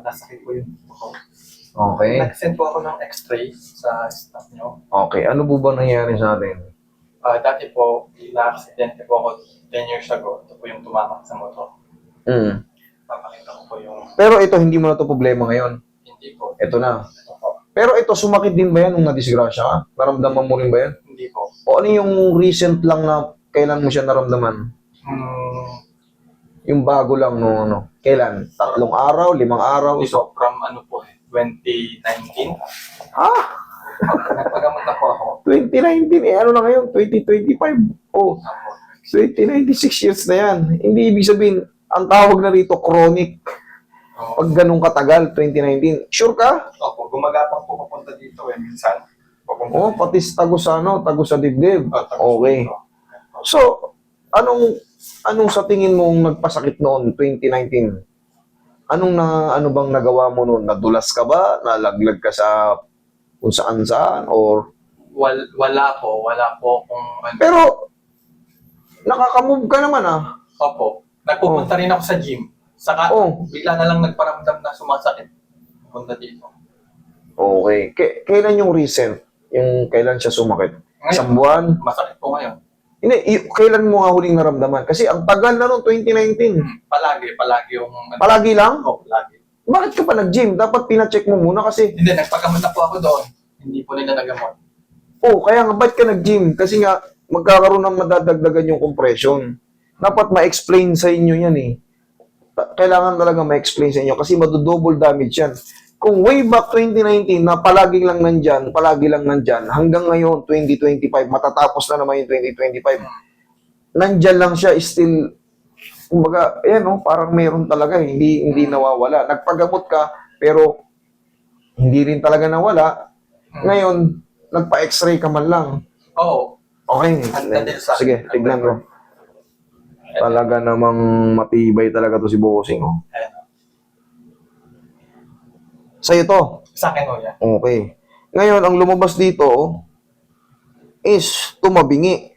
Nasakit po yung dito ko. Okay. Nag-send po ako ng x-ray sa staff nyo. Okay. Ano po ba nangyari sa atin? Dati po, na-aksidente po ako 10 years ago. Ito po yung tumamak sa motor. Mm. Papakita ko po yung Pero ito, hindi mo na to problema ngayon. hindi po. Ito na. Ito po. Pero ito, sumakit din ba yan nung nadisgrasya ka? Naramdaman mo rin ba yan? Hindi po. O ano yung recent lang na kailan mo siya naramdaman? Yung bago lang no, ano? Kailan? 3 araw, 5 araw? Hindi po. From ano po 2019. Ah! Nagpagamot na po ako. 2019, ano na ngayon? 2025. Oh, 2096 years na yan. Hindi ibig sabihin, ang tawag na rito, chronic. Pag ganun katagal, 2019. Sure ka? Opo, gumagapang po papunta dito minsan. Papunta Oh, dito. pati tago sa ano, tago sa dibdib. Tapos Okay. dito. So, anong sa tingin mong nagpasakit noon, 2019? Ano bang nagawa mo noon? Nadulas ka ba? Nalaglag ka sa kung saan-saan? Or Wala po kung ano. pero, nakakamove ka naman ah. Opo, nagpupunta rin ako sa gym. Saka Oh. bigla na lang nagparamdam na sumasakit. Punta dito. Okay. Kailan yung recent? Yung kailan siya sumakit? Ngayon. Isang buwan? Masakit po ngayon. Hindi, kailan mo nga huling naramdaman? Kasi ang tagal na noong 2019. Palagi yung ano. Palagi lang? Oo, palagi. Bakit ka pa nag-gym? Dapat pina-check mo muna kasi, Hindi, nagpagamot na po ako doon. Hindi po nila nagamot. kaya nga, ba't ka nag-gym? Kasi nga, magkakaroon ng madadagdagan yung compression. Dapat ma-explain sa inyo yan eh. Kailangan talaga ma-explain sa inyo kasi madodouble damage yan. Kung way back 2019 na palagi lang nandyan, hanggang ngayon, 2025, matatapos na naman yung 2025, nandyan lang siya, still, kumbaga, ayan parang meron talaga, hindi nawawala. Nagpagamot ka, pero hindi rin talaga nawala. Ngayon, nagpa-x-ray ka man lang. Oo. Okay. Andun sa- Sige, tignan ko. Talaga namang matibay talaga to si Bossing. Oh. Ayan. Sa'yo to. Sa akin ho yan. Okay. Ngayon, ang lumabas dito is tumabingi.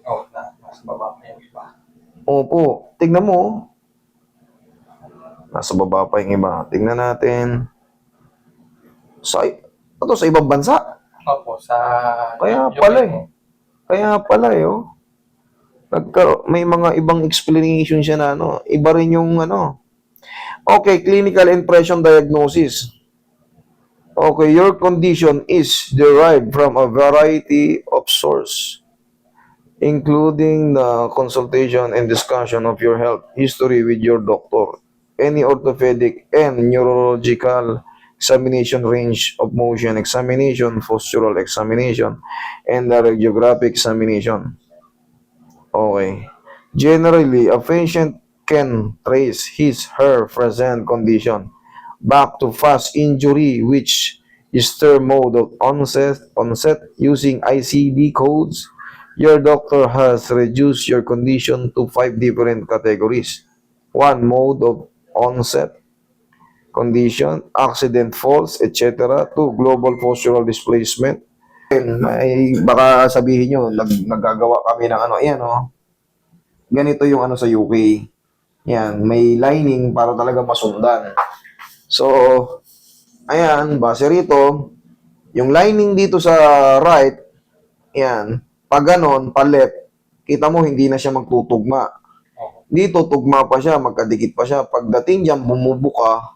Oo, mas baba na yung iba. Opo. Tignan mo. Nasa baba pa yung iba. Tignan natin. Sa ibang bansa. Opo, sa... Kaya yung- pala eh. Kaya pala oh. May mga ibang explanation siya na iba rin yung Okay, clinical impression diagnosis. Okay, your condition is derived from a variety of sources, including the consultation and discussion of your health history with your doctor, any orthopedic and neurological examination, range of motion examination, postural examination, and the radiographic examination. Okay. Generally, a patient can trace her present condition back to past injury, which is their mode of onset using ICD codes. Your doctor has reduced your condition to 5 different categories. 1. Mode of onset condition, accident, falls, etc. 2. Global postural displacement. Baka sabihin nyo, naggagawa kami ng ganito yung sa UK. Yan, may lining para talaga masundan. So, ayan, base rito, yung lining dito sa right, yan, pag ganon, pa left, kita mo hindi na siya magtutugma. Dito, tugma pa siya, magkadikit pa siya. Pagdating diyan, bumubuka.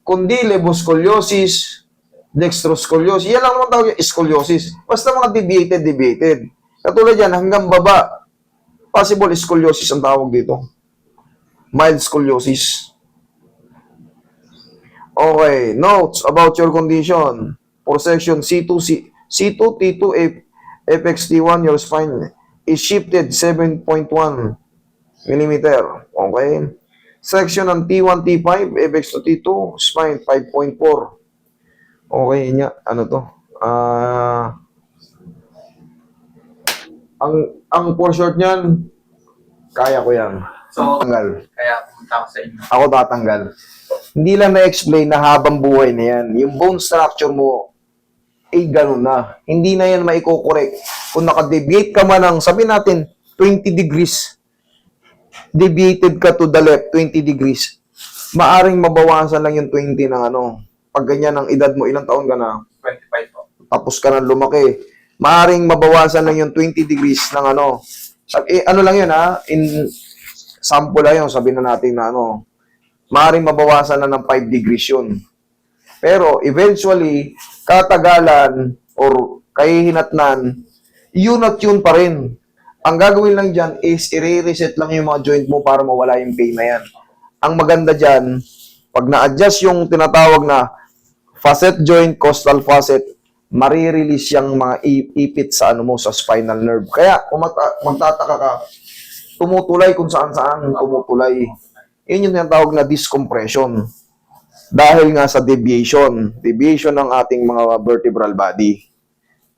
Condyloboscoliosis, dextroscoliosis, yan lang naman tawag yung scoliosis. Basta mga deviated. Katulad yan, hanggang baba, possible scoliosis ang tawag dito. Mild scoliosis. Okay, notes about your condition. For section C2, T2, FXT1, your spine is shifted 7.1 millimeter. Okay. Section ng T1, T5, FX2, T2, spine 5.4. Okay, niya. Ano to? Ang for short niyan, kaya ko yan. So, Tanggal. kaya pumunta ako sa inyo. Ako tatanggal. Hindi lang na-explain na habang buhay na yan. Yung bone structure mo, ganun na. Hindi na yan maiko-correct. Kung naka-deviate ka man ng, sabi natin, 20 degrees. Deviated ka to the left, 20 degrees. maaring mabawasan lang yung 20 ng ano. Pag ganyan ang edad mo, ilang taon ka na? 25 po. Tapos ka na lumaki. Maaring mabawasan lang yung 20 degrees ng ano. Ano lang yun ha? In sample lang yun, sabihin na natin na ano. Maaring mabawasan na ng 5 degrees yun. Pero eventually, katagalan or kahihinatnan, yun at yun pa rin. Ang gagawin lang dyan is i-reset lang yung mga joint mo para mawala yung pain na yan. Ang maganda dyan, pag na-adjust yung tinatawag na facet joint, costal facet, marirelease yung mga ipit sa ano mo, sa spinal nerve. Kaya, kung magtataka ka, tumutulay kung saan-saan, tumutulay. Yun yung tinatawag na discompression. Dahil nga sa deviation ng ating mga vertebral body.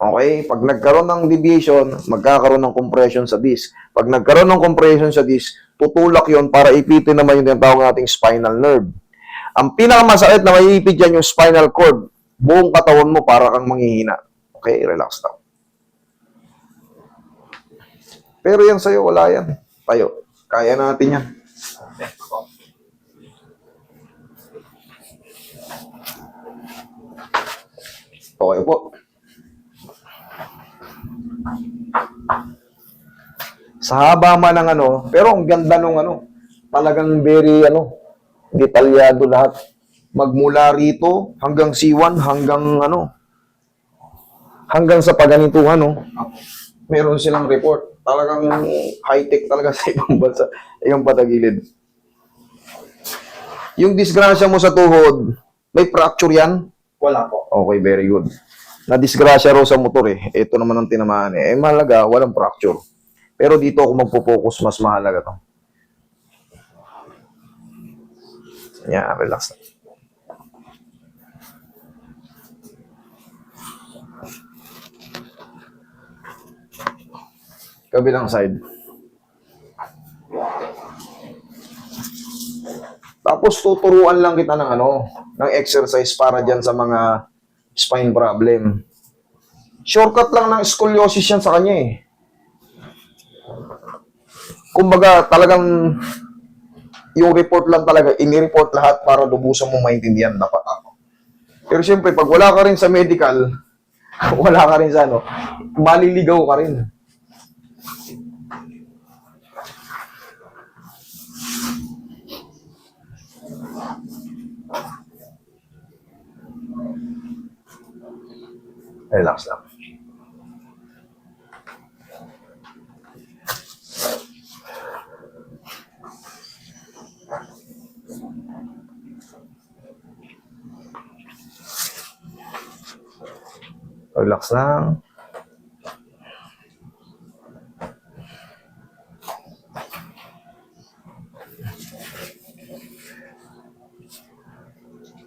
Okay? Pag nagkaroon ng deviation, magkakaroon ng compression sa disc. Pag nagkaroon ng compression sa disc, tutulak yon para ipitin naman yung tinatawag nating spinal nerve. Ang pinakamasakit na maiipit yan yung spinal cord. Buong katawan mo para kang manghihina. Okay? Relax lang. Pero yan sa'yo, wala yan. Tayo. Kaya natin yan. Thank you po. Okay po. Sa haba man ng ano, pero ang ganda nung ano, talagang very ano, detalyado lahat. Magmula rito hanggang C1, hanggang ano, hanggang sa paganituhan, no? Meron silang report. Talagang high-tech talaga sa ibang bansa, ibang patagilid. Yung disgrasya mo sa tuhod, may fracture yan? Wala po. Okay, very good. Na-disgrasya raw sa motor eh. Ito naman ang tinamaan eh. Mahalaga, walang fracture. Pero dito ako magpo-focus, mas mahalaga to. Yeah, relax lang. Kabilang side. Tapos tuturuan lang kita ng ano, ng exercise para diyan sa mga spine problem. Shortcut lang ng scoliosis yan sa kanya eh. Kumbaga, talagang yung report lang talaga, ini-report lahat para lubusan mo maintindihan dapat ako. Pero siyempre, pag wala ka rin sa medical, wala ka rin sa ano, maliligaw ka rin. Relax lang. Relax lang.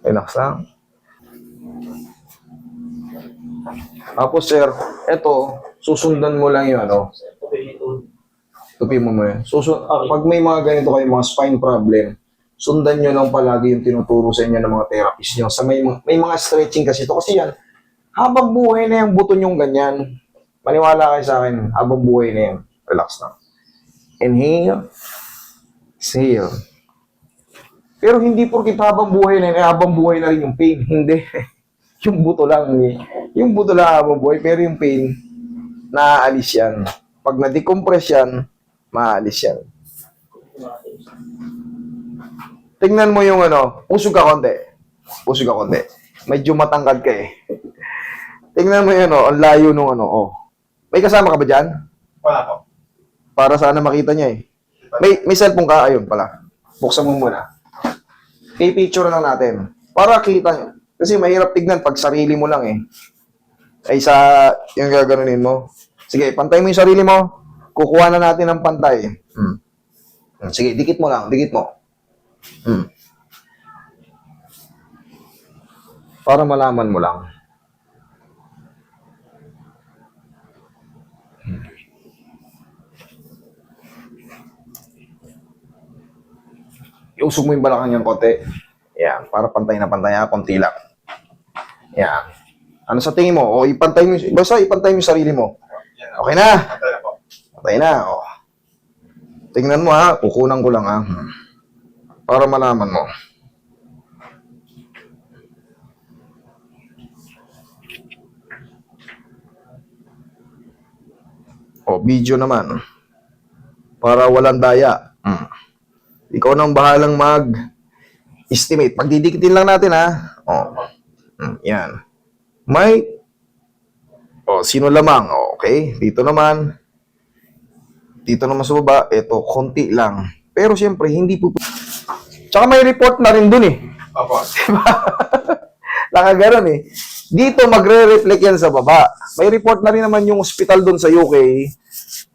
Relax lang. Tapos sir, eto, susundan mo lang yung ano, tupi mo muna. Pag may mga ganito kayo, mga spine problem, sundan nyo lang palagi yung tinuturo sa inyo ng mga therapist nyo. Sa may mga stretching kasi ito. Kasi yan, habang buhay na yung buto nyong ganyan. Maniwala kayo sa akin, habang buhay na yan. Relax lang. Inhale. Exhale. Pero hindi porkit habang buhay na yan, habang buhay na rin yung pain. Hindi. Yung buto lang. Yung buto lang habang buhay, pero yung pain, naaalis yan. Pag na-decompress yan, maaalis yan. Tingnan mo yung ano, usog ka konti. Usog ka konti. Medyo matangkad ka eh. Tingnan mo yung ano, ang layo nung ano, oh. May kasama ka ba dyan? Wala po. Para sana makita niya eh. May cellphone ka, ayun pala. Buksan mo muna. I-picture lang natin. Para kita nyo. Kasi mahirap tignan pag sarili mo lang eh. Ay sa, yung gaganunin mo. Sige, pantay mo yung sarili mo. Kukuha na natin ng pantay. Sige, dikit mo lang, dikit mo. Para malaman mo lang. Iusog mo yung balakang yung konti. Yan, para pantay na pantay ha, konti lang. Yan. Ano sa tingin mo? O ipantay mo, basta ipantay mo yung sarili mo. Okay na? Patay na po. Patay na, o. Tingnan mo ha, kukunan ko lang ha. Para malaman mo. O, video naman. Para walang daya. Ikaw nang bahalang mag-estimate. Pagdidikitin lang natin, ha? O. Yan. May. O, sino lamang? O, okay. Dito naman. Dito naman sa baba. Ito, konti lang. Pero siyempre, hindi po. Tsaka may report na rin dun, eh. Opo. Nakaganon, eh. Dito, magre-reflect yan sa baba. May report na rin naman yung hospital dun sa UK.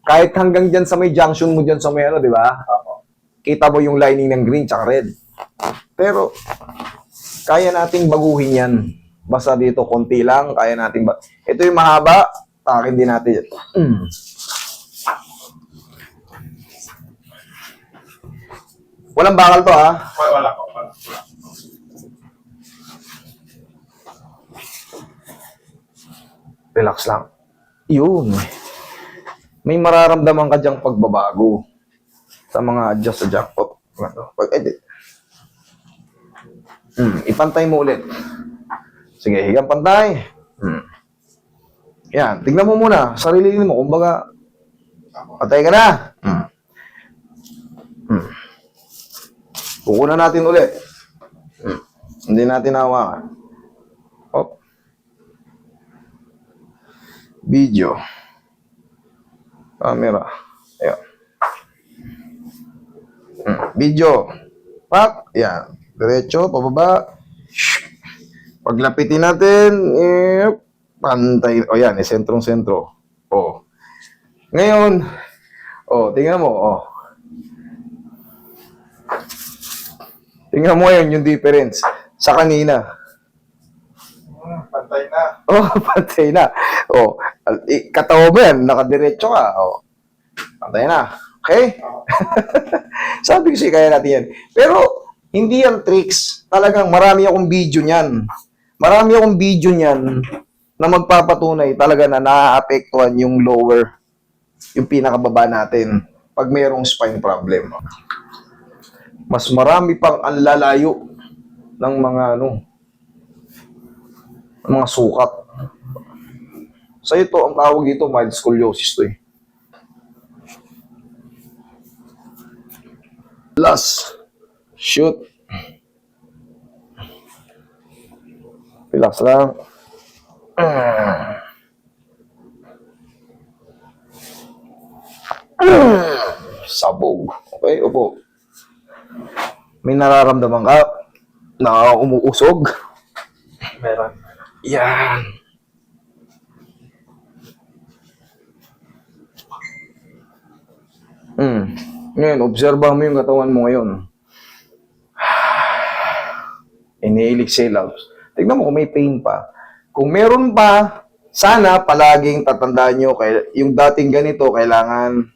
Kahit hanggang dyan sa may junction mo dyan sa may ano, di ba? Opo. Kita mo yung lining ng green tsaka red. Pero, kaya nating baguhin yan. Basta dito, konti lang, kaya nating ito yung mahaba, takin din natin. Walang bakal to, ha? Wala po. Wala. Relax lang. Yun. May mararamdaman ka dyang pagbabago sa mga adjust sa jackpot. Pag-edit. Ipantay mo ulit. Sige, higang pantay. Yan, tignan mo muna. Sarili mo. Kumbaga, patay ka na. Kukunan natin ulit. Hindi natin hawakan. Hop. Video. Camera. Ayan. Video. Pak. Yan. Diretso, pababa. Paglapitin natin, pantay. O yan, sentrong-sentro. O. Ngayon, tingnan mo, tingnan mo ngayon yung difference sa kanina. Pantay na. Pantay na. Katawa mo yan, nakadiretso ka. Pantay na. Okay? Sabi ko siya, kaya natin yan. Pero, hindi yan tricks. Talagang marami akong video niyan. Marami akong video niyan na magpapatunay talaga na naaapektuhan yung lower, yung pinakababa natin pag mayroong spine problem. Mas marami pang ang lalayo ng mga sukat. So ito, ang tawag dito, mild scoliosis to, eh. Last. Shoot. Relax lang. Sabog. Okay, upo. May nararamdaman ka na umuusog? Meron. Yan. Ngayon, obserbahan mo yung katawan mo ngayon. Inhale, exhale out. Tignan mo kung may pain pa. Kung meron pa, sana palaging tatandaan nyo, yung dating ganito, kailangan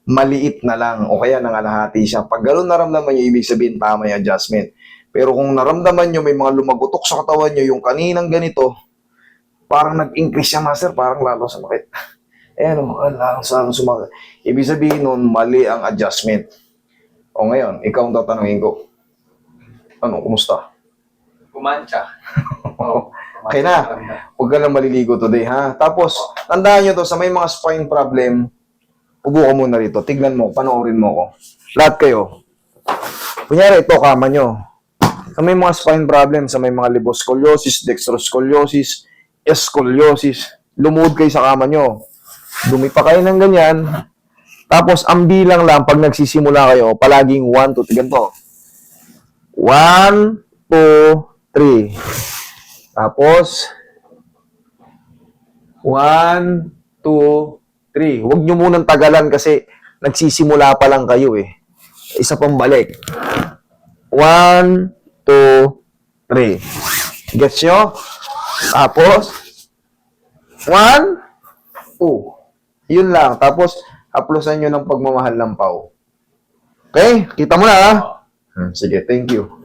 maliit na lang o kaya nangalahati siya. Pag gano'n naramdaman nyo, ibig sabihin tama yung adjustment. Pero kung naramdaman nyo may mga lumagutok sa katawan nyo, yung kaninang ganito, parang nag-increase siya, master, parang lalo sumakit. Ayan o, lang sumakit. Ibig sabihin nun, mali ang adjustment. O ngayon, ikaw ang tatanungin ko. Ano, kumusta? Kumantsa. Okay na. Huwag ka lang maliligo today, ha? Tapos, tandaan nyo to, sa may mga spine problem, ubo ka muna rito. Tignan mo, panoorin mo ko. Lahat kayo. Kunyari, ito, kama nyo. Sa may mga spine problem, sa may mga liboscoliosis, dextroscoliosis, scoliosis, lumuhod kayo sa kama nyo. Dumi pa kayo ng ganyan. Tapos, ang bilang lang, pag nagsisimula kayo, palaging 1, 2, ganito. 1, 2, 3. Tapos, 1, 2, 3. Huwag nyo munang tagalan kasi nagsisimula pa lang kayo, eh. Isa pang balik. 1, 2, 3. Gets nyo? Tapos, 1, 2. Yun lang. Tapos, haplosan nyo ng pagmamahal ng pau. Okay? Kita mo na, ha? Sige, thank you.